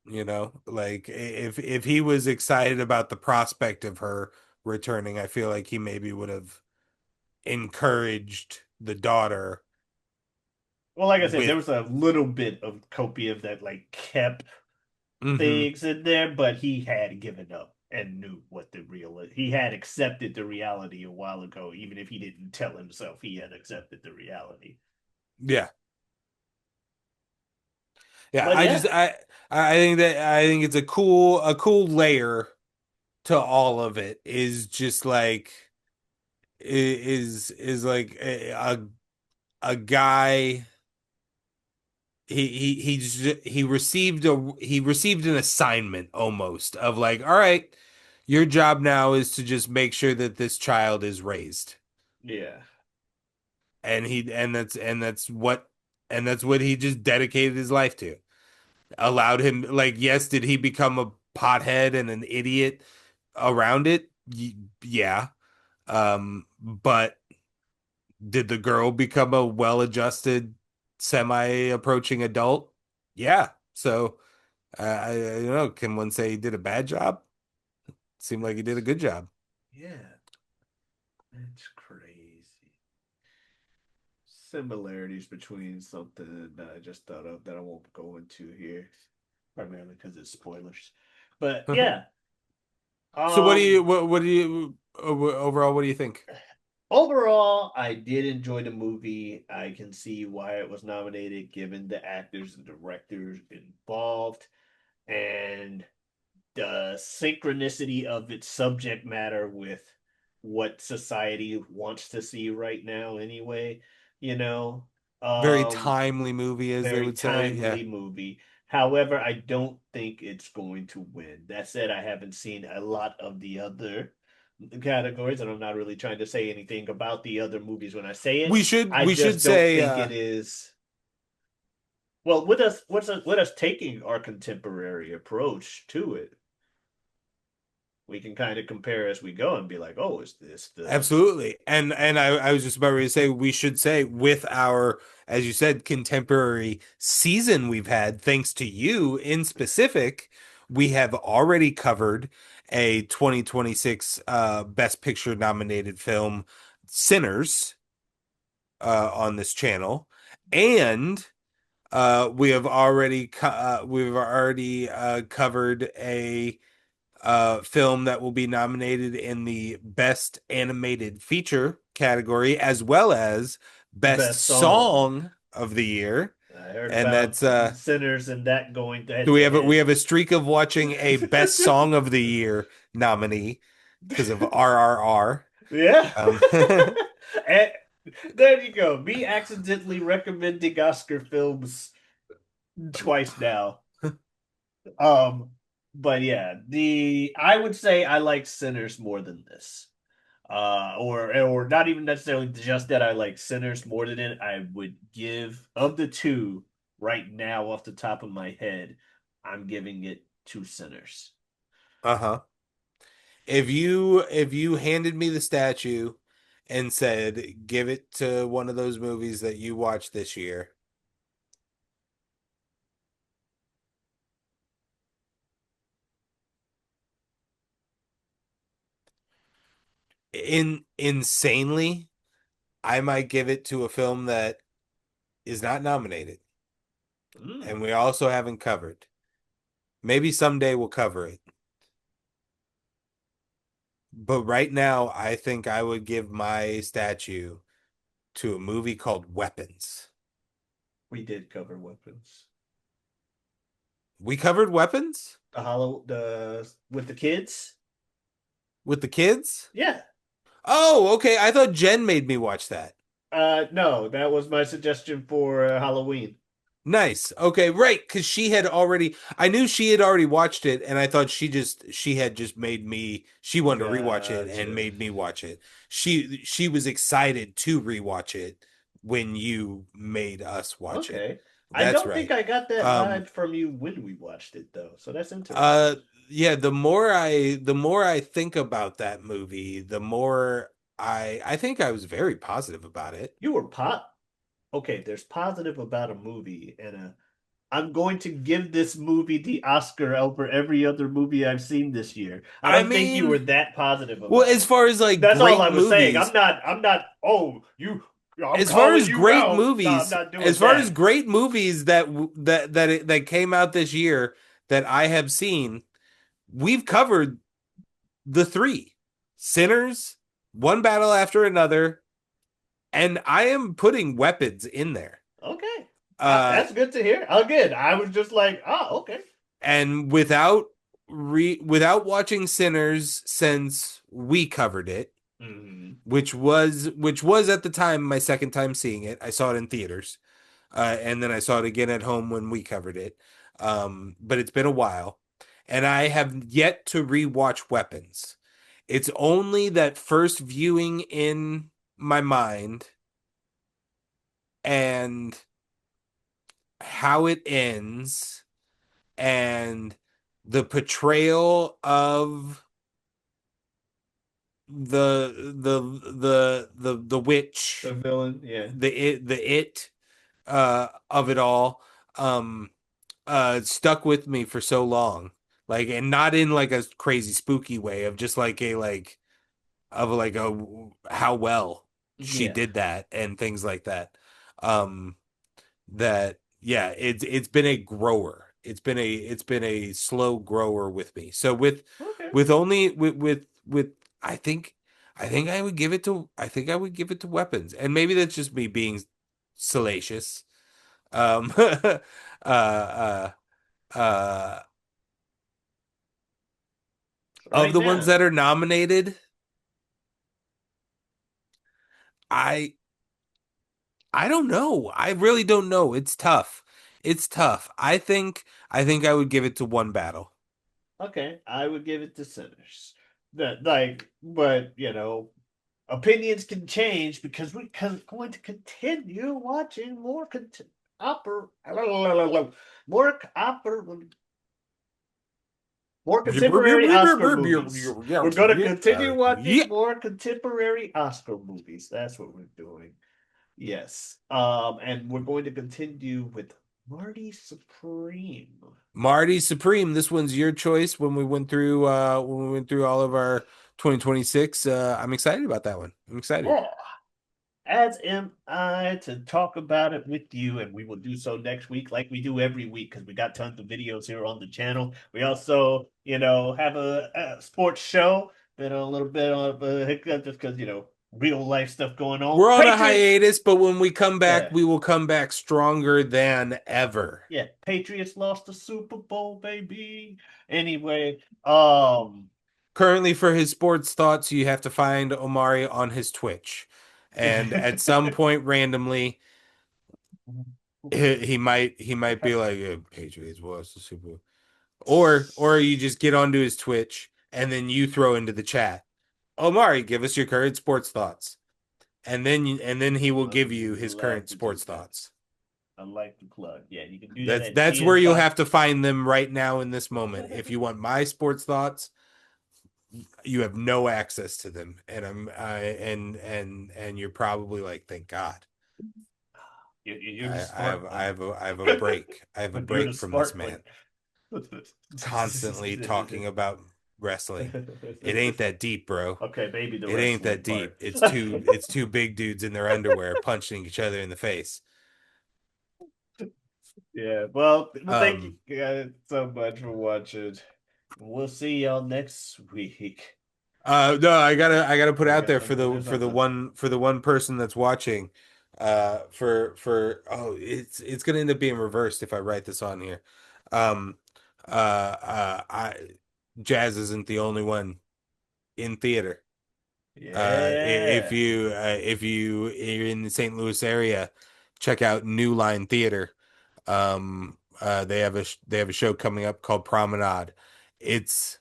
You know, like if he was excited about the prospect of her returning, I feel like he maybe would have encouraged the daughter Well, like I said, there with was a little bit of copium that like kept hmm things in there, but he had given up and knew what the real he had accepted the reality a while ago, even if he didn't tell himself he had accepted the reality. yeah. Yeah, But yeah, I think it's a cool layer to all of it is just like is like a guy he received an assignment almost of like, all right, your job now is to just make sure that this child is raised. yeah, And he and that's what he just dedicated his life to. Allowed him, like, yes, did he become a pothead and an idiot around it? Yeah. But did the girl become a well-adjusted, semi-approaching adult? Yeah. So I don't know. Can one say he did a bad job? Seemed like he did a good job. yeah. It's crazy. Similarities between something that I just thought of that I won't go into here, primarily because it's spoilers. But yeah, So um, what do you overall what do you think? overall, I did enjoy the movie. I can see why it was nominated, given the actors and directors involved, and the synchronicity of its subject matter with what society wants to see right now anyway, you know. Very Um timely movie, as they very would say. Yeah. timely movie. However, I don't think it's going to win. That said, I haven't seen a lot of the other categories, and I'm not really trying to say anything about the other movies when I say it. I We should just don't say think it is well with us taking our contemporary approach to it, we can kind of compare as we go and be like, oh, is this the absolutely. And I was just about ready to say we should say with our, as you said, contemporary season we've had, thanks to you in specific, we have already covered a 2026 Best Picture nominated film, Sinners, on this channel. And we've already covered a film that will be nominated in the Best Animated Feature category, as well as Best best song? Song of the Year. I heard And about that's Sinners and that going so head to we head. have a streak of watching a Best Song of the Year nominee because of RRR. Yeah. Um, And there you go. Me accidentally recommending Oscar films twice now. Um, but yeah, the I would say I like Sinners more than this. Or not even necessarily just that I like Sinners more than it. I would give of the two right now off the top of my head, I'm giving it to Sinners. uh-huh. If you handed me the statue and said, give it to one of those movies that you watched this year, insanely, I might give it to a film that is not nominated and Mm, we also haven't covered. Maybe someday we'll cover it. But right now, I think I would give my statue to a movie called Weapons. we did cover weapons. We covered Weapons The with the kids. with the kids? Yeah. Oh, okay. I thought Jen made me watch that. No, that was my suggestion for Halloween. Nice. Okay, right, because she had already I knew she had already watched it and I thought she had just made me she wanted to rewatch it and Gotcha. made me watch it. She was excited to rewatch it when you made us watch it. Okay. I That's don't think right. I got that Um vibe from you when we watched it though, so that's interesting. uh yeah, the more I think about that movie, the more I think I was very positive about it. You were pot. Okay, there's positive about a movie, and I'm going to give this movie the Oscar over every other movie I've seen this year. I I don't think you were mean, that positive well, about as it. far as like That's all I great was saying. movies, I'm not, oh, you I'm calling you out. No, I'm not doing as far as that. great movies that came out this year that I have seen, we've covered the three: Sinners, One Battle After Another, and I am putting Weapons in there. Okay. Uh, That's good to hear. Again, I was just like, oh, okay. and without watching Sinners since we covered it, Hmm. which was at the time my second time seeing it. I saw it in theaters, and then I saw it again at home when we covered it. But it's been a while, and I have yet to rewatch Weapons. It's only that first viewing in my mind and how it ends and the portrayal of the The witch, villain, yeah. the it of it all, um stuck with me for so long. Like, and not in like a crazy spooky way, of just like a like of like a how well she Yeah. did that and things like that. Um that yeah, it's been a grower. It's been a slow grower with me. So Okay. with only with I think I would give it to Weapons. And maybe that's just me being salacious. Uh uh uh of Right the ones now. that are nominated, I I don't know. I really don't know. It's tough. It's tough. I think I would give it to One Battle. Okay. I would give it to Sinners. That like, but opinions can change because we're going to continue watching more opera, more opera, more contemporary Oscar movies. We're going to continue Yeah. watching more contemporary Oscar movies. That's what we're doing. Yes. And we're going to continue with Marty Supreme. Marty Supreme, this one's your choice when we went through all of our 2026. I'm excited about that one. I'm excited. Yeah. As am I to talk about it with you, and we will do so next week, like we do every week, because we got tons of videos here on the channel. We also, have a sports show. Been a little bit of a hiccup just because, real life stuff going on. We're on a Patriots, hiatus, but when we come back, yeah, we will come back stronger than ever. yeah. Patriots lost the Super Bowl, baby. Anyway, Currently, for his sports thoughts, you have to find Omari on his Twitch. And at some point randomly, he might be like, yeah, Patriots was the Super Bowl. Or you just get onto his Twitch and then you throw into the chat, Omari, give us your current sports thoughts. And then he will give you his love current to do sports that. thoughts. I like the plug. Yeah, you can do that That's at that's where you'll TN. have to find them right now in this moment. If you want my sports thoughts, you have no access to them, and and you're probably like, thank God. You're the I have smart I one. have a I have a break. I have a You're the break from this smart one. man constantly talking about wrestling. It ain't that deep, bro. Okay, maybe the It ain't wrestling that part. deep. It's two big dudes in their underwear punching each other in the face. Yeah, well, thank you Um guys so much for watching. We'll see y'all next week. no, I gotta put You out got there something to do, something? for the one person that's watching, for it's gonna end up being reversed if I write this on here. Um I Jazz isn't the only one in theater. Yeah. If you are in the St. Louis area, check out New Line Theater. They have a show coming up called Promenade. It's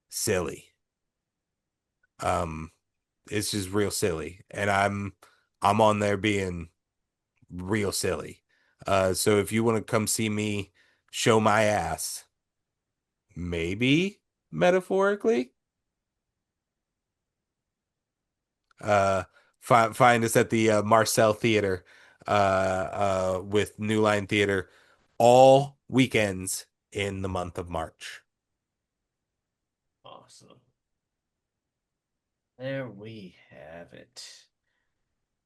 silly. Um, it's just real silly, and I'm on there being real silly. So if you want to come see me show my ass, maybe metaphorically, uh, find us at the Marcel Theater, with New Line Theater all weekends in the month of March. Awesome. There we have it.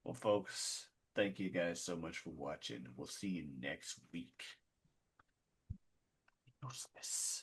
Well, folks, thank you guys so much for watching. We'll see you next week. What's this?